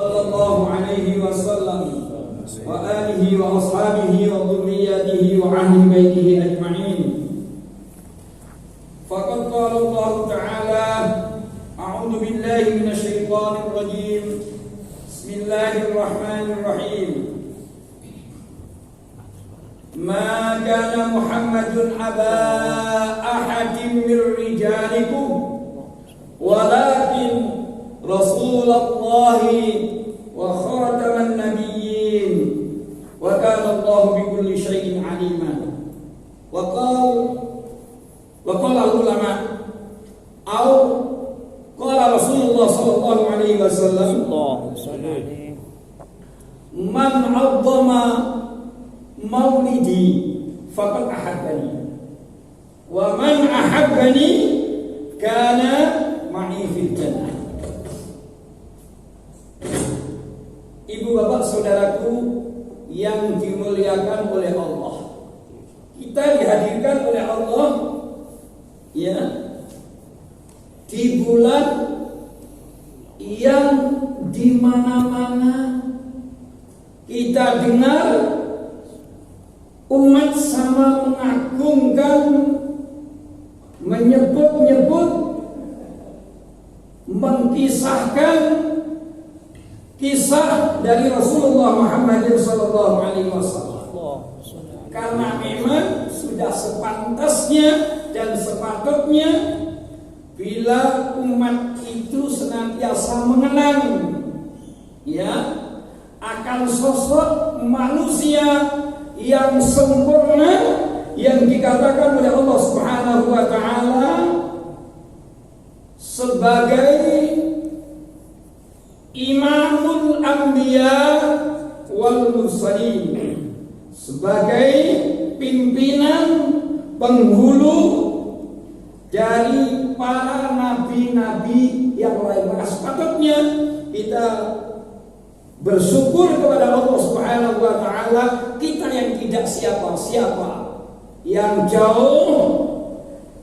sallallahu alaihi wasallam wa alihi wa ashabihi wa dhurriyyatihi wa ahli baitihi ajma'in. Faqad qala Allah Ta'ala, a'udzu billahi minasy syaithanir rajim. Bismillahirrahmanirrahim. Ma kana Muhammadun aba ahadin min rijalikum walakin Rasulullahi wa khataman nabiyyin wa kana Allah bi kulli syai'in alima. Wa qala ulama au qala Rasulullah sallallahu alaihi wasallam, man 'azzama maulidi faqad ahabbani wa man ahabbani kana ma'i fil jannah. Ibu bapak saudaraku yang dimuliakan oleh Allah, kita dihadirkan oleh Allah ya di bulan yang di mana-mana kita dengar umat sama mengagungkan, menyebut-nyebut, mengkisahkan kisah dari Rasulullah Muhammad sallallahu alaihi wasallam. Karena memang sudah sepantasnya dan sepatutnya bila umat itu senantiasa mengenang ya akan sosok manusia yang sempurna yang dikatakan oleh Allah Subhanahu wa taala sebagai Imamul Anbiya wal Mursalin, sebagai pimpinan penghulu dari para nabi-nabi yang lain. Maka sepatutnya kita bersyukur kepada Allah Subhanahu wa taala, kita yang tidak siapa-siapa, yang jauh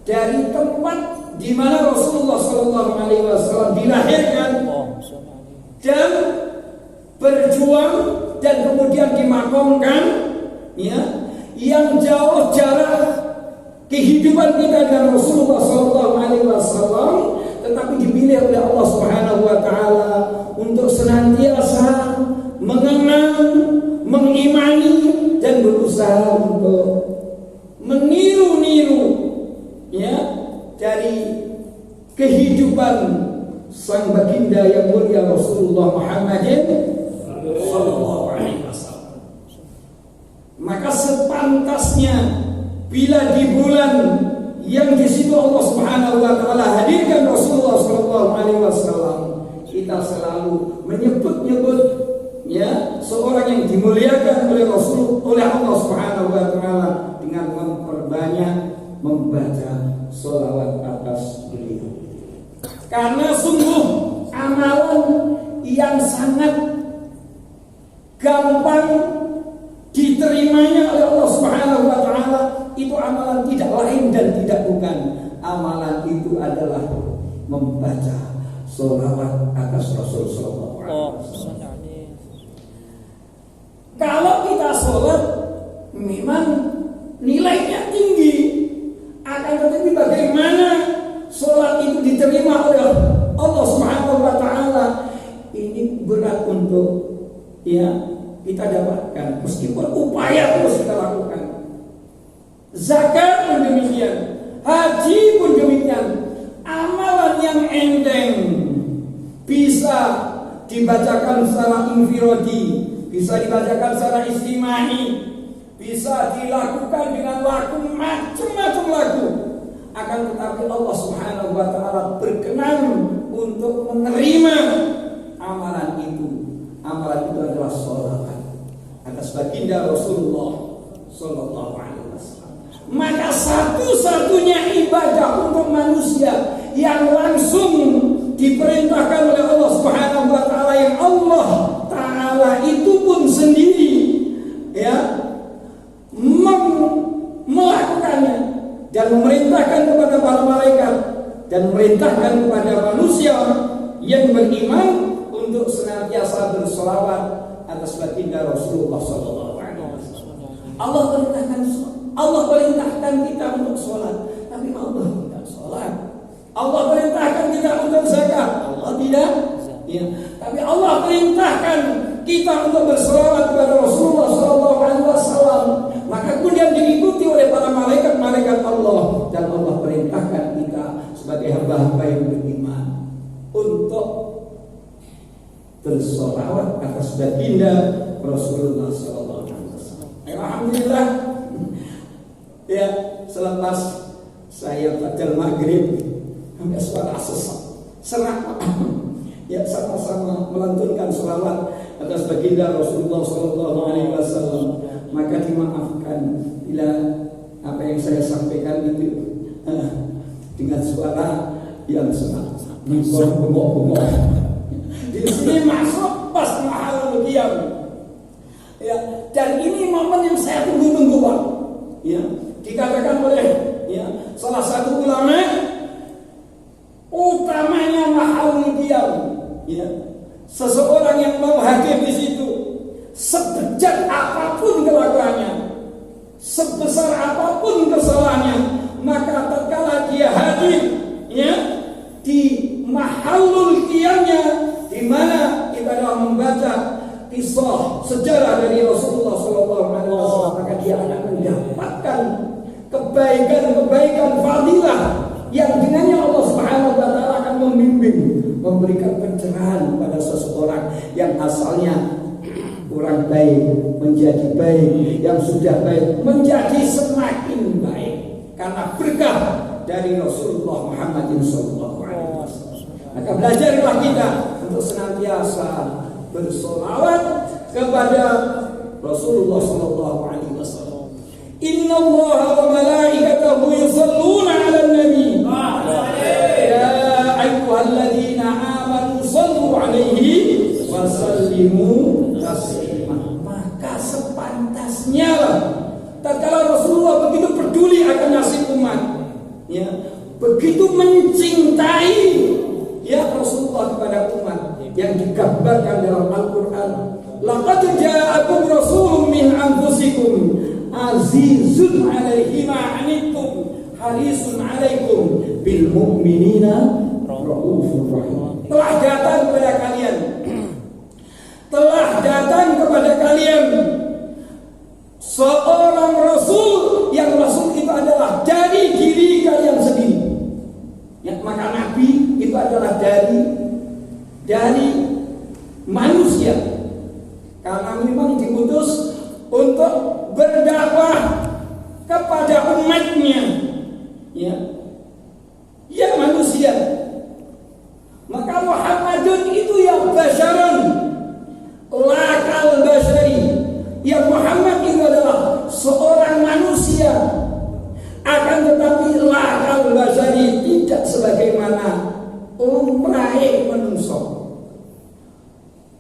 dari tempat di mana Rasulullah sallallahu alaihi wasallam dilahirkan dan berjuang dan kemudian dimakamkan ya, yang jauh jarak kehidupan kita dengan Rasulullah sallallahu alaihi wasallam, tetapi dipilih oleh Allah Subhanahu wa taala untuk senantiasa mengenang, mengimani dan berusaha untuk meniru-niru ya dari kehidupan sang baginda yang mulia Rasulullah Muhammadin sallallahu alaihi wasallam. Maka sepantasnya bila di bulan yang di situ Allah Subhanahu wa taala hadirkan Rasulullah sallallahu alaihi wasallam, kita selalu menyebut-nyebut ya seorang yang dimuliakan oleh Rasul, oleh Allah Subhanahu wa taala dengan memperbanyak membaca sholawat atas beliau. Karena sungguh amalan yang sangat gampang diterimanya oleh Allah Subhanahu wa taala itu amalan tidak lain dan tidak bukan, amalan itu adalah membaca sholawat atas Rasul sallallahu alaihi wasallam. Kalau kita sholat memang nilainya tinggi, akan tetapi bagaimana sholat itu diterima oleh Allah Subhanahu wa taala, ini berat untuk ya kita dapatkan, meskipun upaya terus kita lakukan. Zakat pun demikian, haji pun demikian. Amalan yang enteng bisa dibacakan secara infiradi, bisa dibacakan secara istimai, bisa dilakukan dengan lagu macam-macam lagu. Akan tetapi Allah Subhanahu wa taala berkenan untuk menerima amalan itu. Amalan itu adalah sholawat atas baginda Rasulullah sallallahu alaihi wasallam. Maka satu-satunya ibadah untuk manusia yang langsung diperintahkan oleh Allah Subhanahu wa taala, yang Allah taala itu pun sendiri ya melakukannya dan memerintahkan kepada para malaikat dan memerintahkan kepada manusia yang beriman untuk senantiasa senantiasa bersolawat atas baginda Rasulullah Sallallahu Alaihi Wasallam. Allah perintahkan kita untuk sholat, tapi Allah tidak sholat. Allah perintahkan kita untuk zakat, Allah tidak. Ya. Tapi Allah perintahkan kita untuk bersolawat kepada Rasulullah Sallallahu Alaihi Wasallam. Maka kemudian diikuti oleh para malaikat Allah, dan Allah perintahkan kita sebagai hamba-hamba yang beriman untuk bersolawat atas baginda Rasulullah Sallallahu Alaihi Wasallam. Alhamdulillah. Ya, selepas saya pada maghrib sampai suara serak, ya sama-sama melantunkan selawat atas baginda Rasulullah Sallallahu Alaihi Wasallam. Maka dimaafkan bila apa yang saya sampaikan itu dengan suara yang serak, bengok-bengok. Di sini masuk pas mahal qiyam. Ya, dan ini momen yang saya tunggu-tunggu, Pak. Ya, dikatakan oleh salah satu ulama, utamanya mahal qiyam. Ya, seseorang yang mau hadir di situ, sebejat apapun kelakuannya, sebesar apapun kesalahannya, maka tatkala dia hadir di mahallul qiyamnya, di mana kita dalam membaca kisah sejarah dari Rasulullah Sallallahu Alaihi Wasallam, maka dia akan mendapatkan kebaikan fadilah yang dengannya Allah Subhanahu Wa Taala akan membimbing, memberikan pencerahan kepada seseorang yang asalnya kurang baik menjadi baik, yang sudah baik menjadi semakin baik karena berkah dari Rasulullah Muhammad Sallallahu Alaihi Wasallam. Maka belajarlah kita untuk senantiasa bersolawat kepada Rasulullah Sallallahu Alaihi Wasallam. Inna Allah wa malaikatahu yusalluna 'alan nabi. Ya ayyuhalladzina amanu sallu 'alaihi wa sallimu taslima. Maka sepantasnya tatkala Rasulullah begitu peduli akan nasib umat, ya, begitu mencintai Rasulullah kepada umat yang digambarkan dalam Al-Quran. Laqad ja'akum rasulun min anfusikum azizun 'alaihi ma 'anittum harisun 'alaikum bil mu'minina raufur rahim. Telah datang kepada kalian seorang rasul, yang rasul itu adalah dari diri kalian sendiri. Ya, maka nabi itu adalah dari manusia, karena memang diutus untuk berdakwah kepada umatnya, ya manusia. Maka Muhammadun itu yang basyarun lakal basyari, yang Muhammad itu adalah seorang manusia, akan tetapi lakal basyari, tidak sebagaimana umrahe manusia.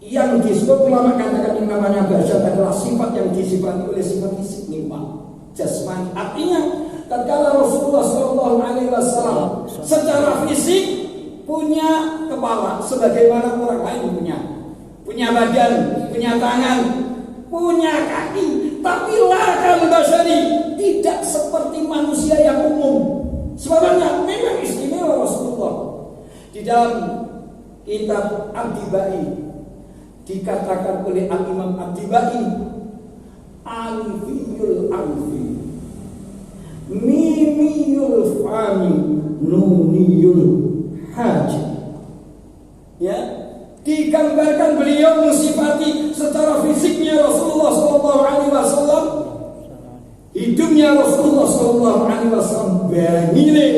Yang disebut ulama katakan yang namanya basyar adalah sifat yang disifati oleh sifat fisik nifat jasmani. Artinya tatkala Rasulullah Sallallahu Alaihi Wasallam secara fisik punya kepala sebagaimana orang lain punya badan, punya tangan, punya kaki, tapi lakal basyari, tidak seperti manusia yang umum. Sebabnya memang istimewa Rasulullah. Di dalam kitab Ad-Dibai dikatakan oleh Al-Imam Ad-Dibai, alfiyul alfi, mimiyul fami, nuniyul haji. Ya, digambarkan beliau mensifati secara fisiknya Rasulullah Sallallahu Alaihi Wasallam, hidungnya Rasulullah Sallallahu Alaihi Wasallam bangile,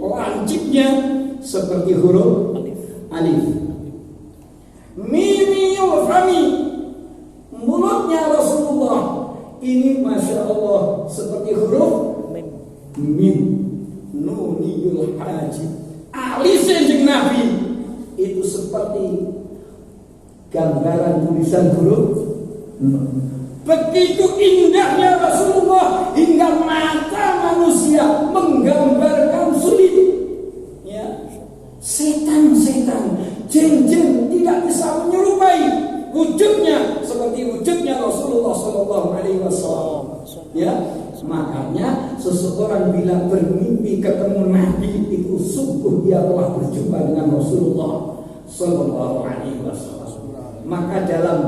lancipnya seperti huruf alif. Mimiyul fami, mulutnya Rasulullah ini masya Allah seperti huruf mim. Nuniyul haji, alisnya jeung Nabi itu seperti gambaran tulisan huruf. Begitu indahnya Rasulullah hingga mata manusia menggambarkan sulit. Ya, setan-setan, jin-jin tidak bisa menyerupai wujudnya seperti wujudnya Rasulullah Shallallahu Alaihi Wasallam. Ya, makanya seseorang bila bermimpi ketemu Nabi itu sungguh dia telah berjumpa dengan Rasulullah Shallallahu Alaihi Wasallam. Maka dalam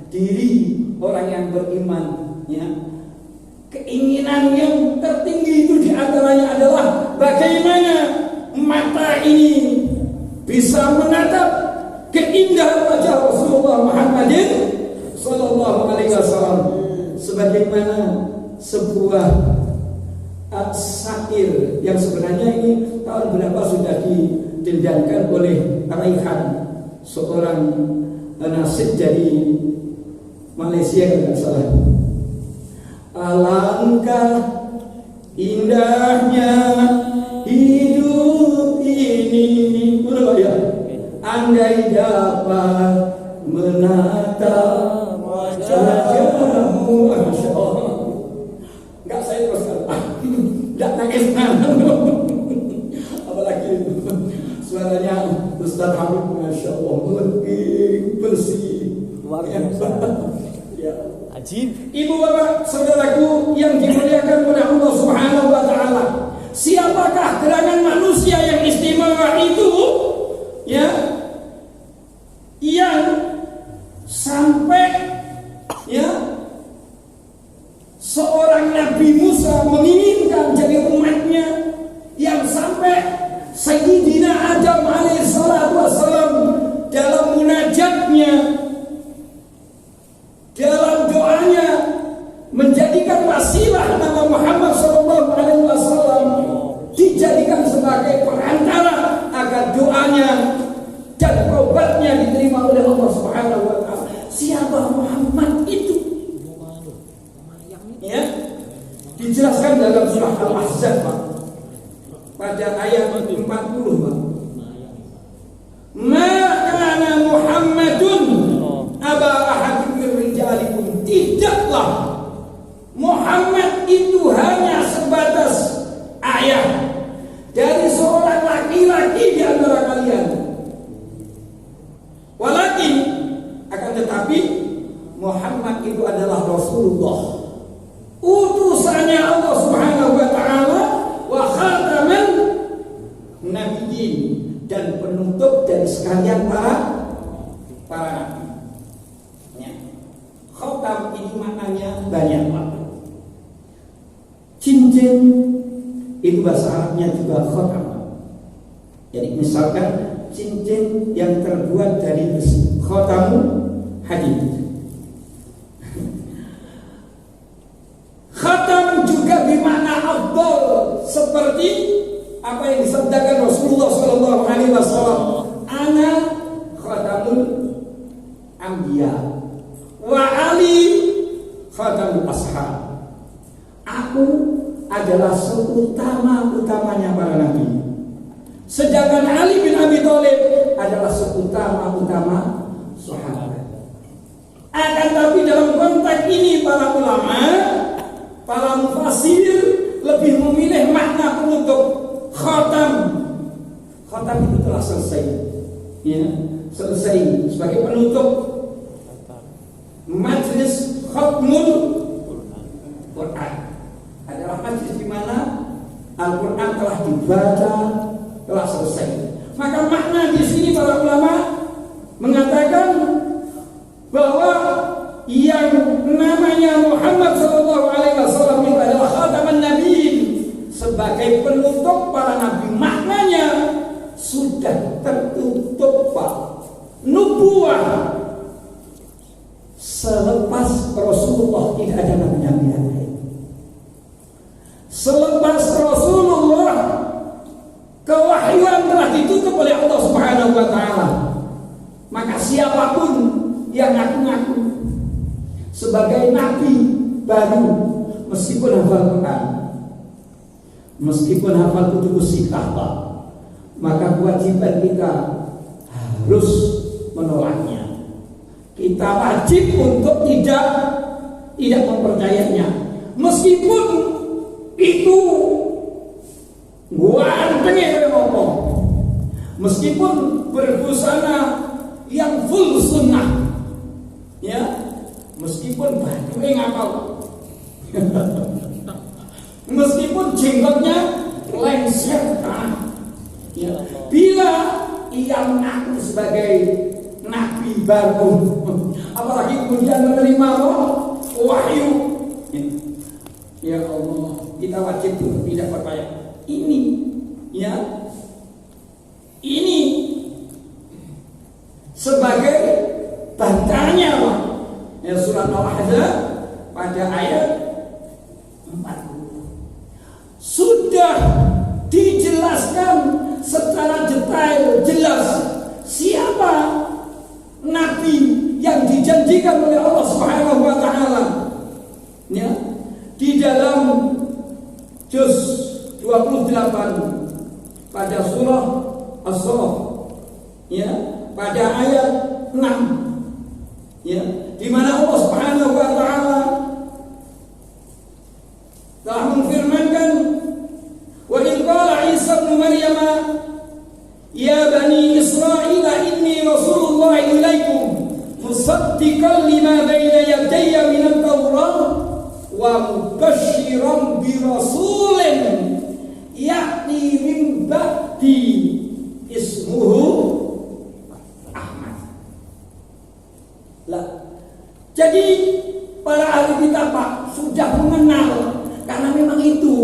diri orang yang beriman, ya, keinginan yang tertinggi itu diantaranya adalah bagaimana mata ini bisa menatap keindahan wajah Rasulullah Muhammadin Sallallahu Alaihi Wasallam, sebagaimana sebuah syair yang sebenarnya ini tahun berapa sudah didendangkan oleh Raihan, seorang nasib dari Malaysia kalau tidak salah. Alangkah indahnya hidup ini, ya, andai dapat menatap wajahmu. Masya Allah. Enggak, saya teruskan. Enggak nangis. Apalagi suaranya Ustaz Hamid, Masya Allah, lebih bersih. Luar biasa. Ya. Ajib. Ibu bapak saudaraku yang dimuliakan oleh Allah Subhanahu wa taala, siapakah gerangan manusia yang istimewa itu, ya, yang sampai, ya, seorang Nabi Musa menginginkan jadi umatnya, yang sampai Sayyidina Adam alaihissalatu wassalam dalam munajatnya, dalam doanya menjadikan wasilah nama Muhammad Sallallahu Alaihi Wasallam dijadikan sebagai perantara agar doanya dan taubatnya diterima oleh Allah Subhanahu Wa Taala. Siapa Muhammad itu? Ya, dijelaskan dalam surah Al-Ahzab, Pak, pada ayat 40, Pak. Maka Muhammadun aba ahadin min rijalikum, tidaklah Muhammad itu hanya sebatas ayah dari seorang laki-laki di antara kalian. Walakin, akan tetapi Muhammad itu adalah Rasulullah, utusannya Allah Subhanahu wa taala, wa khataman nabiyyin, dan penutup dari sekalian para nabi. Khotam ini maknanya banyak, Pak. Cincin itu bahasa Arabnya juga khotam. Jadi misalkan cincin yang terbuat dari besi, khotamu hadid. Khatam juga bermakna afdal, seperti apa yang disabdakan Rasulullah Sallallahu Alaihi Wasallam, ana khatamul anbiya wa Ali khatamul ashab. Aku adalah seutama-utamanya para nabi, sedangkan Ali bin Abi Thalib adalah seutama-utama sahabat. Akan tapi dalam konteks ini para ulama, para mufassir lebih memilih makna penutup khatam. Khatam itu telah selesai, ya, selesai sebagai penutup majlis khatmul Quran. Adalah majlis di mana Al-Quran telah dibaca, telah selesai. Maka makna di sini para ulama mengatakan bahwa yang namanya Muhammad Sallallahu Alaihi Wasallam itu adalah khataman nabiyyin, sebagai penutup para nabi. Maknanya sudah tertutup, Pak, nubuah. Selepas Rasulullah tidak ada nabi-nabi yang lain. Selepas Rasulullah, kewahyuan telah ditutup oleh Allah Subhanahu wa taala. Maka siapapun yang ngaku-ngaku sebagai nabi baru, meskipun hafal Quran, meskipun hafal kutubus sittah, maka kewajiban kita harus menolaknya. Kita wajib untuk tidak mempercayainya, meskipun itu gantengnya ngomong, meskipun berbusana yang full sunnah, meskipun bajunya ngapal, meskipun jenggotnya lengser ya, bila ia mengaku sebagai nabi baru, apalagi kemudian menerima wahyu, ya Allah, kita wajib tidak percaya ini, ya, ini sebagai bantahannya Allah. Ya, surat Al-Ahzab pada ayat 40 sudah dijelaskan secara detail jelas siapa nabi yang dijanjikan oleh Allah Subhanahu wa taala. Ya, di dalam juz 28 pada surah As-Saff, ya, pada ayat 6, ya, di mana Allah Subhanahu wa taala telah memfirmankan, wa in qala Isa ibn Maryam ya bani Israil inni rasulullah ilaikum musaddiqan lima baina yadayya min at-Taurat wa mubasysyiran bi rasulin ya'ti min ba'di ismuhu Ahmad. Lah, jadi para ahli kitab Pak sudah mengenal, karena memang itu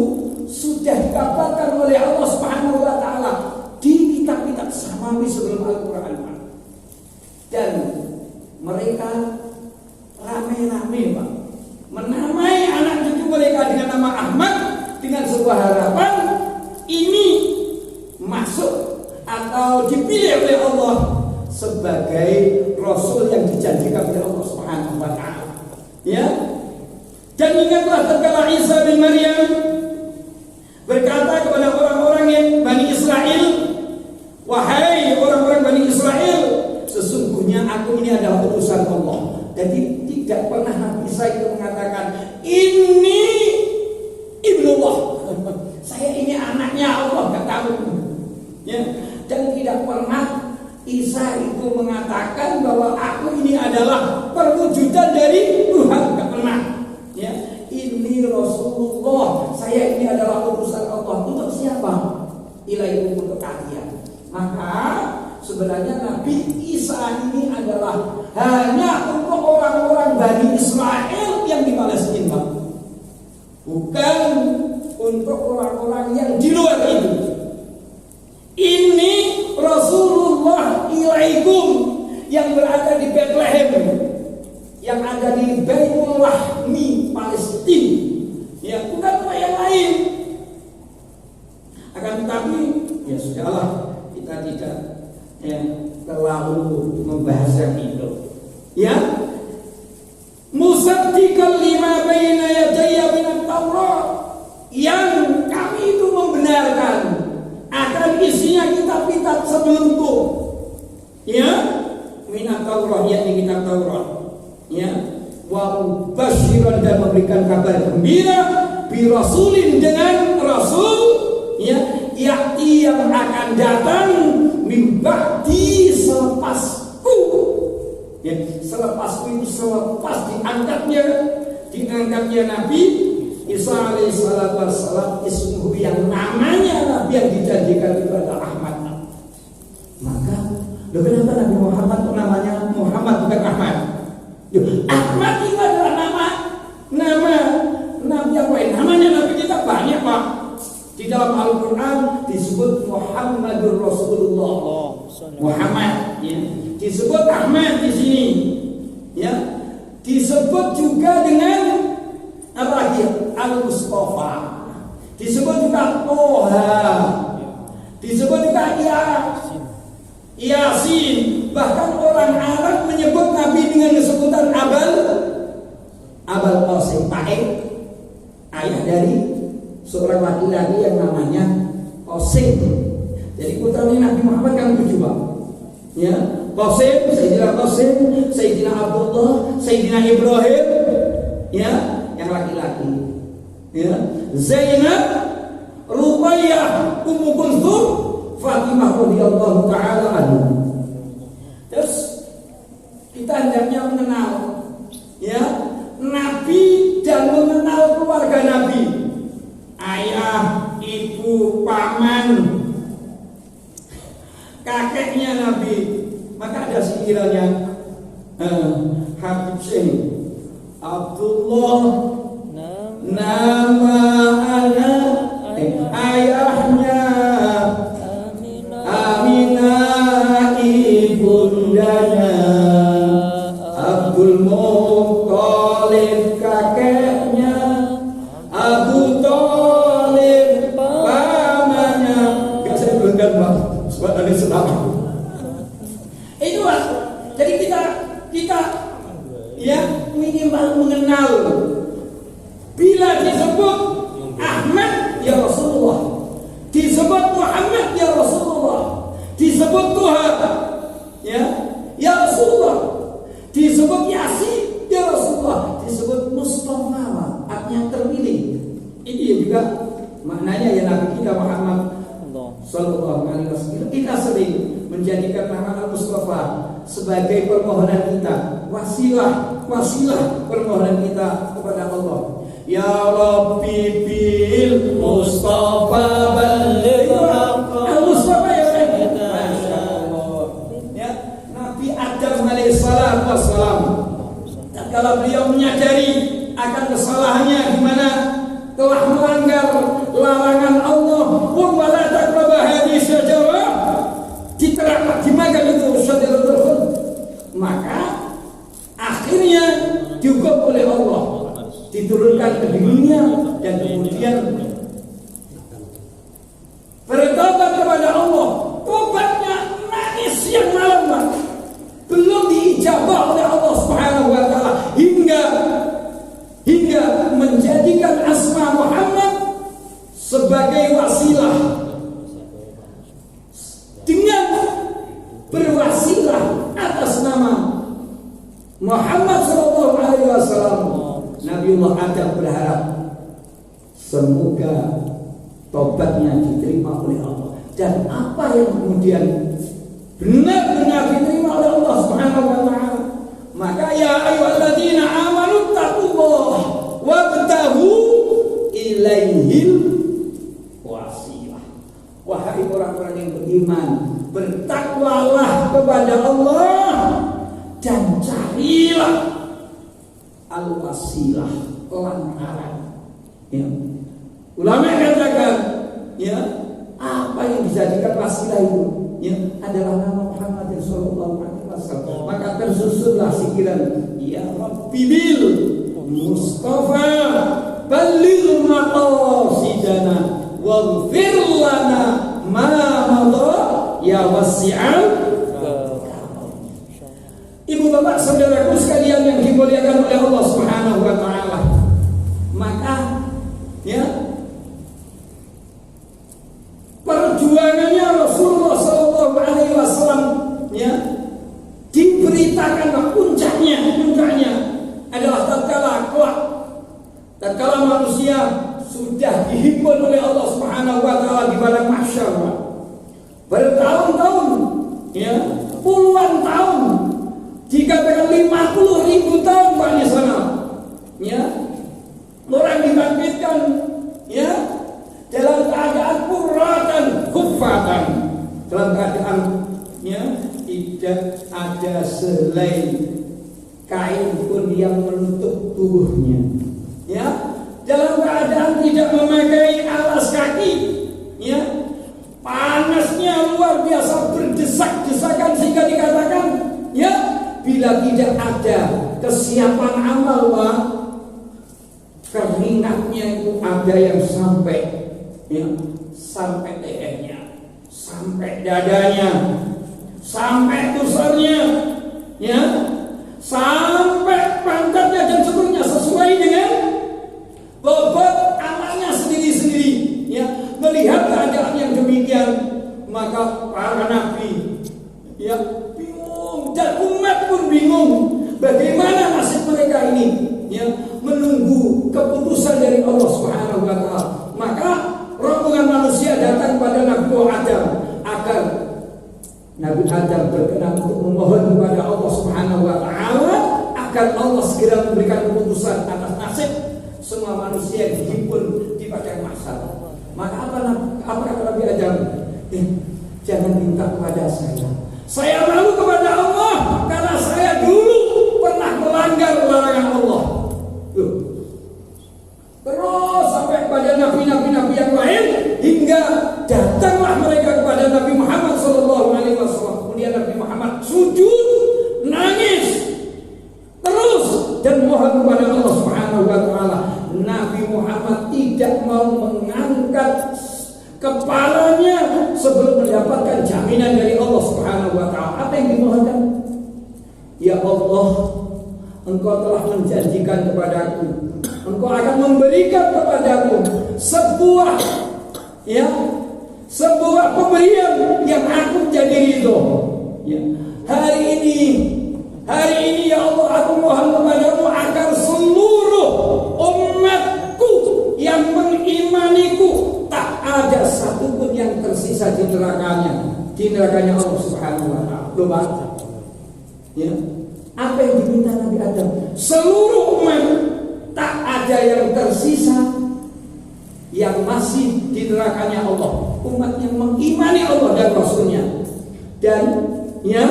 sudah dikabarkan oleh Allah Subhanahu wa taala di kitab-kitab samawi sebelum Al-Qur'an. Dan mereka rame-rame Pak menamai anak cucu mereka dengan nama Ahmad dengan sebuah harapan ini masuk atau dipilih oleh Allah sebagai rasul yang dijanjikan oleh Allah Subhanahu wa taala. Ya. Dan ingatlah tatkala Isa bin Maryam berkata kepada orang-orang yang Bani Israel, wahai orang-orang Bani Israel, sesungguhnya aku ini adalah utusan Allah. Jadi tidak pernah Nabi Isa itu mengatakan ini ibnullah, saya ini anaknya Allah, enggak tahu. Ya. Dan tidak pernah Isa itu mengatakan bahwa aku ini adalah perwujudan dari Tuhan, enggak pernah. Ya, ini Rasulullah, saya ini adalah utusan Allah. Untuk siapa? Ilaikum, untuk kalian. Maka sebenarnya Nabi Isa ini adalah hanya untuk orang-orang Bani Israel yang di Palestina, bukan untuk orang-orang yang di luar itu. Ini Rasulullah ilaikum yang berada di Bethlehem, yang ada di Baitul Lahmi Palestina, ya, bukan yang lain. Akan tetapi ya sudahlah, kita tidak terlalu membahas yang itu. Ya, musaddiqan lima baina yadayya min at-Taurat, yang kami itu membenarkan akan isinya kitab-kitab sebelumku. Ya, min at-Taurat, yakni kitab Taurat. Ya, wa mubasysyiran, dan memberikan kabar gembira bi rasulin, dengan rasul, ya, yakti yang akan datang min ba'di, selepasku. Ya, selepasku itu selepas diangkatnya Nabi Isa alaihissalatu wassalam, ismuhu, yang namanya Nabi yang dijanjikan itu adalah Ahmad. Maka kenapa Nabi Muhammad itu namanya Muhammad bukan Ahmad? Ahmad itu adalah nama Nabi yang lain. Namanya Nabi kita banyak Pak. Di dalam Al-Quran disebut Muhammadur Rasulullah, Muhammad, ya. Disebut Ahmad di sini, ya. Disebut juga dengan apa lagi? Al-Mustafa. Disebut juga Toha. Disebut juga Yasin. Bahkan orang Arab menyebut Nabi dengan sebutan Abul Qasim, ayah dari seorang laki-laki yang namanya Qasim. Jadi putranya Nabi Muhammad kan 7 Pak. Ya, Qasim, Sayyidina Abdullah, Sayyidina Ibrahim, ya, yang laki-laki. Ya, Zainab, Ruqayyah, Ummu Kulthum, Fatimah radhiyallahu taala anha. Terus kita hendaknya mengenal, ya, Habib Syekh Abdullah nama anak ayahnya Aminah ibundanya, Abdul Muthalib kakeknya, Abu Thalib pamannya. Gak saya bilangkan Pak, sebab ada sedang. Itu Pak. Jadi kita ya minimal mengenal. Bila disebut Ahmad ya Rasulullah, disebut Muhammad ya Rasulullah, disebut Tuhan ya Rasulullah, disebut Yasin ya Rasulullah, disebut Mustafa artinya terpilih. Ini juga maknanya ya Nabi kita Muhammad sallallahu alaihi wasallam. Kita sering menjadikan nama Mustafa sebagai permohonan kita, wasilah permohonan kita kepada Allah. Ya Rabbi bil Mustafa balligh Al-Mustafa ya Masya Allah. Ya, Nabi Adam alaihissalam wassalam, kalau beliau menyadari akan kesalahannya di mana telah melanggar larangan Allah, wala taqrabu hadhihi syajarah, diterangkan dimakan itu syajaratul khuld, maka akhirnya dihukum oleh Allah, diturunkan ke dunia dan kemudian bertobat kepada Allah. Tobatnya nangis siang malam, belum diijabah oleh Allah Subhanahu wa taala hingga menjadikan asma Muhammad sebagai wasilah. Dengan berwasilah atas nama Muhammad sallallahu alaihi wasallam, Nabiullah Adam berharap semoga tobatnya diterima oleh Allah, dan apa yang kemudian benar-benar diterima oleh Allah Subhanahu wa taala. Maka ya ayyuhalladzina amanu taqullaha wabtaghu ilaihil wasilah. Wahai orang-orang yang beriman, bertakwalah kepada Allah dan carilah al-wasilah, lantaran. Ya. Ulama katakan, ya, apa yang dijadikan wasilah itu, ya, adalah nama Muhammad sallallahu alaihi wasallam. Maka tersusunlah sikiran, ya Rabbi bil Mustafa balligh maqasidana waghfir lana ma madha ya wasi'al. Ibu bapak saudaraku sekalian yang dimuliakan oleh Allah Subhanahu wa taala, maka ya perjuangannya Rasulullah sallallahu alaihi wasallam ya diberitakan puncaknya adalah tatkala manusia sudah dihimpun oleh Allah Subhanahu wa taala di padang mahsyar bertahun-tahun, ya, puluhan tahun, dikatakan 50.000 tahun Pak di sana, ya, orang dibangkitkan, ya, dalam keadaan kuratan kufatan, dalam keadaan, ya, tidak ada selai kain pun yang menutup tubuhnya, ya, dalam keadaan tidak memakai alas kaki, ya, panasnya luar biasa, berdesak-desakan sehingga dikatakan, ya, bila tidak ada kesiapan amal, Pak, keringatnya itu ada yang sampai, ya, sampai lehernya, sampai dadanya, sampai pusarnya, ya, sampai pantatnya dan seterusnya, sesuai dengan bobot amalnya sendiri-sendiri, ya. Melihat keadaan yang demikian, maka para nabi, ya, bingung, dan umat pun bingung bagaimana nasib mereka ini, ya, menunggu keputusan dari Allah Subhanahu wa taala. Maka rombongan manusia datang pada Nabi Adam agar Nabi Adam berkenan untuk memohon kepada Allah Subhanahu wa taala agar Allah segera memberikan keputusan atas nasib semua manusia yang dihimpun di padang mahsyar. Maka apa kata Nabi Adam? Jangan minta kepada saya malu kepada Allah karena saya dulu memohon kepada Allah Subhanahu wa taala. Nabi Muhammad tidak mau mengangkat kepalanya sebelum mendapatkan jaminan dari Allah Subhanahu wa taala. Apa yang dimohonkan? Ya Allah, Engkau telah menjanjikan kepadaku, Engkau akan memberikan kepadaku sebuah pemberian yang aku jadi ridho. Ya. Hari ini ya Allah, aku mohon kepadamu agar seluruh umatku yang mengimaniku tak ada satupun yang tersisa di nerakanya Allah Subhanahu wa taala. Coba. Ya. Apa yang diminta Nabi Adam? Seluruh umat tak ada yang tersisa yang masih di nerakanya Allah. Umat yang mengimani Allah dan Rasulnya. Dan ya,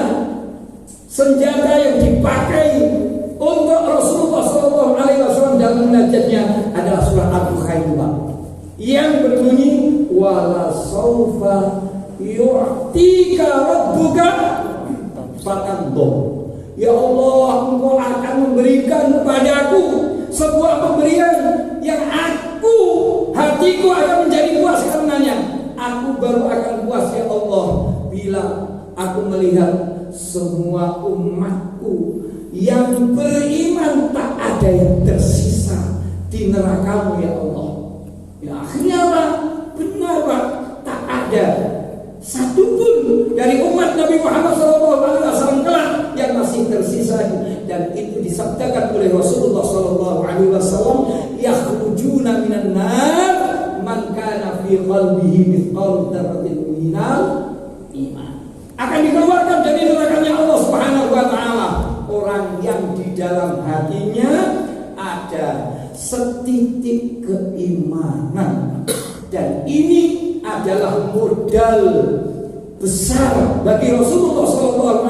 senjata yang dipakai untuk Rasulullah SAW dalam munajatnya adalah surah Al-Khaimah yang berbunyi wala saufa yu'tika rabbuka fataddo. Ya Allah, Engkau akan memberikan kepadaku sebuah pemberian yang hatiku akan menjadi puas karenanya. Aku baru akan puas ya Allah bila aku melihat semua umatku yang beriman tak ada yang tersisa di neraka-Mu ya Allah. Ya akhirnya apa? Benar Pak, tak ada satupun dari umat Nabi Muhammad SAW kelak yang masih tersisa, dan itu disabdakan oleh Rasulullah SAW, yakhrujuna minan nar man kana fi qalbihi mithqal dzarratin minal iman. Akan dikeluarkan dari nerakanya Allah Subhanahu wa taala orang yang di dalam hatinya ada setitik keimanan, dan ini adalah modal besar bagi Rasulullah SAW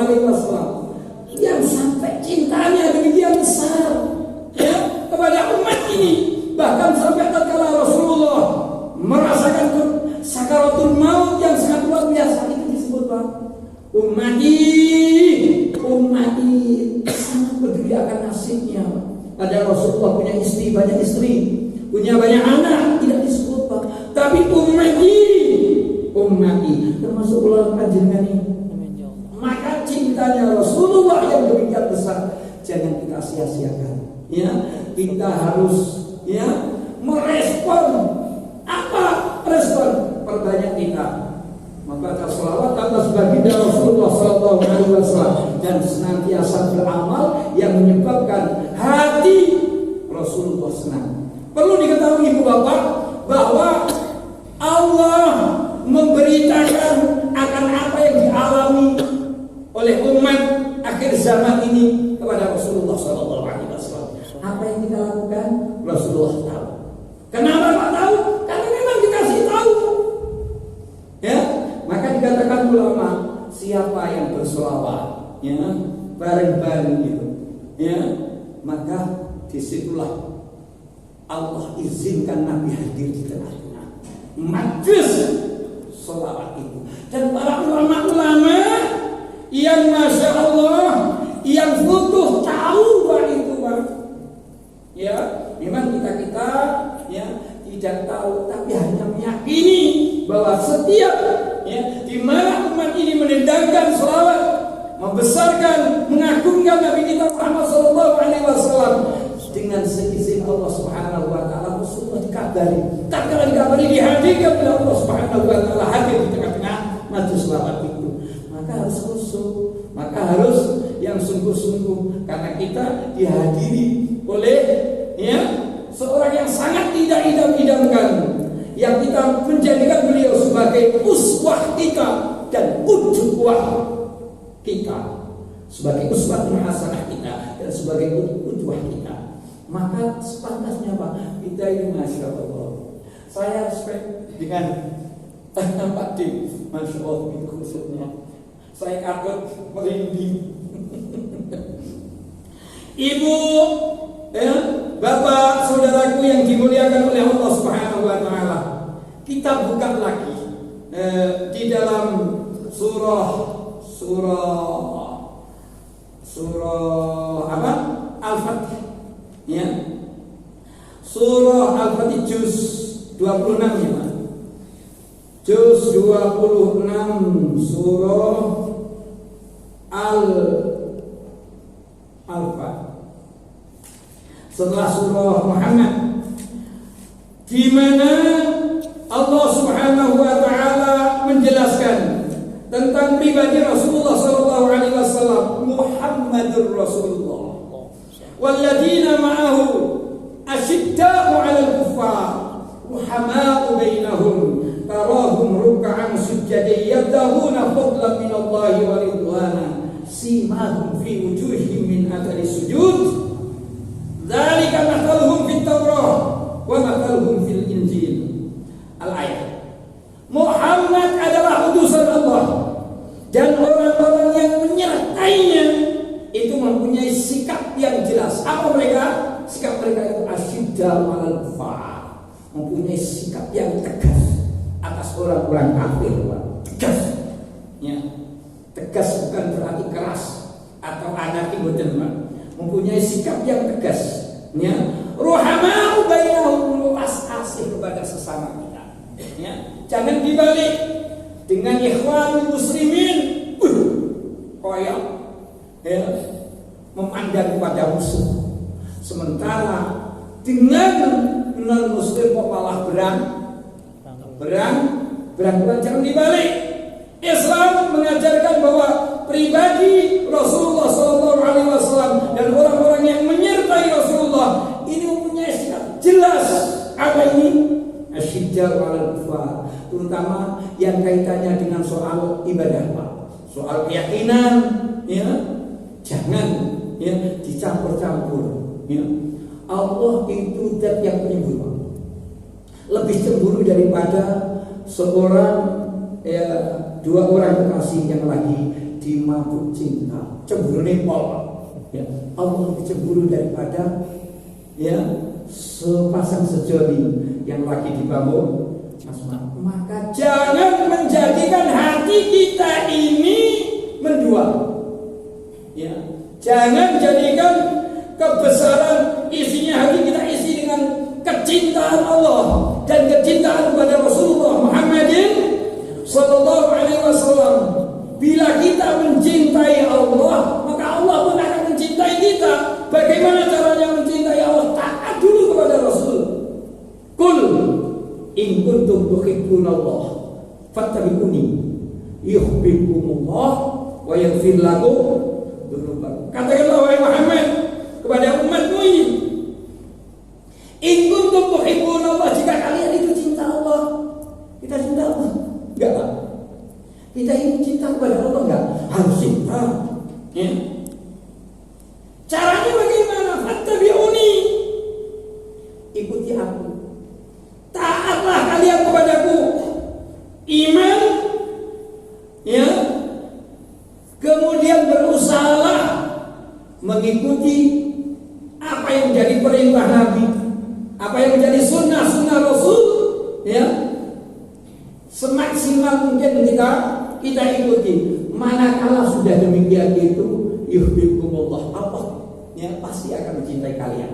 yang sampai cintanya demikian besar ya kepada umat ini, bahkan sampai tatkala Rasulullah merasakan sakaratul maut yang sangat luar biasa, itu disebut Pak, ummati sangat peduli akan nasibnya. Ada Rasulullah punya istri, banyak istri, punya banyak anak, tidak disebut Pak, tapi ummati termasuk ulang panjenengan ini. Maka cintanya Rasulullah yang demikian besar jangan kita sia-siakan. Ya, kita harus merespon. Apa respon? Perbanyak kita membaca sholawat atas baginda Rasulullah SAW dan senantiasa beramal yang menyebabkan hati Rasulullah senang. Perlu diketahui Ibu Bapak bahwa Allah memberitakan akan apa yang dialami oleh umat akhir zaman ini kepada Rasulullah SAW. Apa yang kita lakukan? Rasulullah tahu. Kenapa Pak tahu? Karena memang dikasih tahu. Ya, maka dikatakan ulama, siapa yang berselawat, bareng-bareng gitu, maka disitulah Allah izinkan Nabi hadir di tengah-tengah majlis selawat itu. Dan para ulama-ulama yang Masya Allah, yang butuh tahu Pak itu Pak. Ya, memang kita tidak tahu, tapi hanya meyakini bahwa setiap di mana umat ini mendendangkan selawat, membesarkan, mengagungkan Nabi kita Muhammad SAW dengan seizin Allah Subhanahu wa taala, Rasulullah dikabari. Tak kala dikabari dihadirkan oleh Allah Subhanahu wa taala hadir di tengah-tengah majlis selawat itu. Maka harus khusyuk, maka harus yang sungguh-sungguh, karena kita dihadiri oleh seorang yang sangat tidak idam-idamkan, yang kita menjadikan beliau sebagai uswah kita dan ujwah kita, sebagai uswatun hasanah kita dan sebagai ujwah kita. Maka sepantasnya Pak, kita ini Masya Allah, saya respect dengan Pak Dim, Masya Allah, khususnya saya takut merinding. Ibu, Bapak, saudaraku yang dimuliakan oleh Allah Subhanahu wa taala, kita buka lagi di dalam surah apa? Al-Fatih. Ya. Surah Al-Fatih juz 26 ya, Pak. Juz 26 surah Al-Fatih. Setelah surah Muhammad, di mana Allah Subhanahu wa taala menjelaskan tentang pribadi Rasulullah sallallahu alaihi wasallam, Muhammadur Rasulullah. Walladzina ma'ahu asyidda'u 'alal kuffar, ruhama'u bainahum, tarahum ruk'an sujjadan yabtaghuna fadlan min Allah wa ridwana, simahum fi wujuhihim min athari sujud. Dzalika mathaluhum fit Taurah wa mathaluhum fil Injil. Al-ayat. Muhammad adalah utusan Allah, dan orang-orang yang menyertainya itu mempunyai sikap yang jelas. Apa mereka? Sikap mereka itu asyidda 'alal kufar, mempunyai sikap yang tegas atas orang-orang kafir, tegas. Ya. Tegas bukan berarti keras atau anarki, boten, Pak. Mempunyai sikap yang tegas. Ya. Ruhamau bainahum, luas asih kepada sesama kita. Ya. Jangan dibalik dengan ikhwanul muslimin koyok, ya, memandang kepada musuh. Sementara dengan non muslim kok malah berang. Jangan dibalik. Islam mengajarkan bahwa pribadi Rasulullah SAW dan orang-orang yang menyertai Rasulullah ini mempunyai sikap jelas. Apa ini? Asyidda 'alal kufar, terutama yang kaitannya dengan soal ibadah, Pak. Soal keyakinan, ya, jangan ya dicampur-campur. Ya. Allah itu zat yang penyemburu, Pak. Lebih cemburu daripada seorang, ya, dua orang kekasih yang lagi dimabuk cinta. Cemburu nempol, Pak. Ya. Allah lebih cemburu daripada, ya, sepasang sejoli yang lagi dibangun asmara. Maka jangan menjadikan hati kita ini mendua. Ya, jangan jadikan kebesaran isinya hati kita isi dengan kecintaan Allah dan kecintaan kepada Rasulullah Muhammadin sallallahu alaihi wasallam. Bila kita mencintai Allah, maka Allah pun akan mencintai kita. Bagaimana caranya mencintai Allah? Taat dulu kepada Rasul. Qul in kuntum tuhibbunallah fattabi'uni yuhibbukumullah wa yaghfir lakum dzunubakum. Katakanlah wahai Muhammad kepada umatmu ini, in kuntum tuhibbunallah, jika kalian itu cinta Allah. Kita cinta Allah? Enggak, Pak. Kita ini cinta kepada Allah enggak? Harus cinta. Ya. Caranya bagaimana? Fattabi'uni, ikuti aku. Taatlah kalian kepadaku. Iman, ya. Kemudian berusahalah mengikuti apa yang menjadi perintah Nabi, apa yang menjadi sunnah Rasul, ya. Semaksimal mungkin kita ikuti. Manakala sudah demikian itu, yuhibbukumullah, Allah, ya, pasti akan mencintai kalian.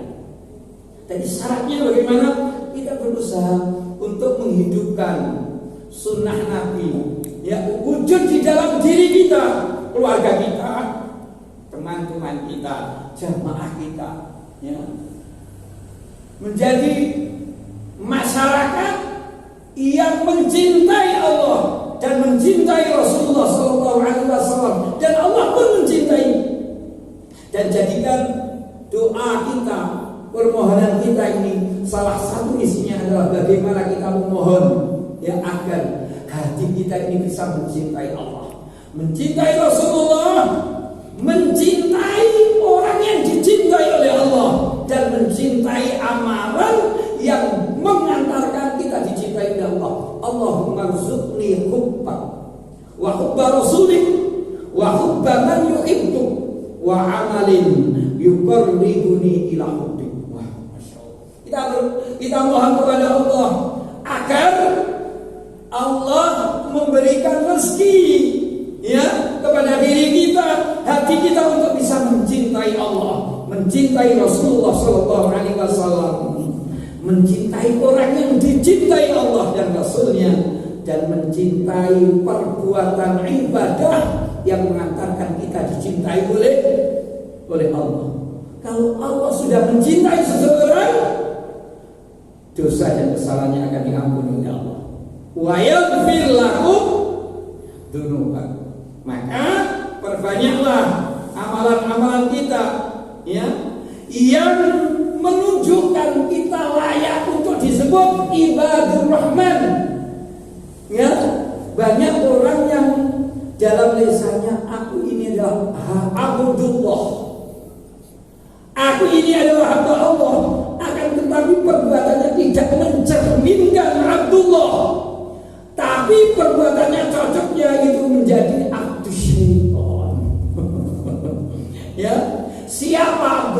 Jadi syaratnya bagaimana? Kita berusaha untuk menghidupkan sunnah Nabi, ya, wujud di dalam diri kita, keluarga kita, teman-teman kita, jamaah kita, ya, menjadi masyarakat yang mencintai Allah dan mencintai Rasulullah SAW, dan Allah pun mencintai. Dan jadikan doa kita, permohonan kita ini, salah satu isinya adalah bagaimana kita memohon, ya, agar hati kita ini bisa mencintai Allah, mencintai Rasulullah, mencintai orang yang dicintai oleh Allah, dan mencintai amalan yang mengantarkan kita dicintai oleh Allah. Allahumma rzuqni hubbak wa hubba rasulik wa hubba man yuhibbuk wa amalin yuqarribuni ila hubbik. Wah, masyaallah. Kita mohon kepada Allah agar Allah memberikan rezeki, ya, kepada diri kita, hati kita, untuk bisa mencintai Allah, mencintai Rasulullah Sallallahu Alaihi Wasallam, mencintai orang yang dicintai Allah dan Rasulnya, dan mencintai perbuatan ibadah yang mengantarkan kita dicintai oleh Allah. Kalau Allah sudah mencintai seseorang, dosa dan kesalahannya akan diampuni oleh Allah. Wa yaghfir lahum dzunubahum. Maka perbanyaklah amalan-amalan kita, ya, yang menunjukkan kita layak untuk disebut ibadur rahman. Ya, banyak orang yang dalam lisannya aku ini adalah abdullah, aku ini adalah hamba Allah, akan tetapi perbuatannya tidak mencerminkan Abdullah, tapi perbuatannya cocoknya itu menjadi abdus syaitan. Ya, siapa Abdullah?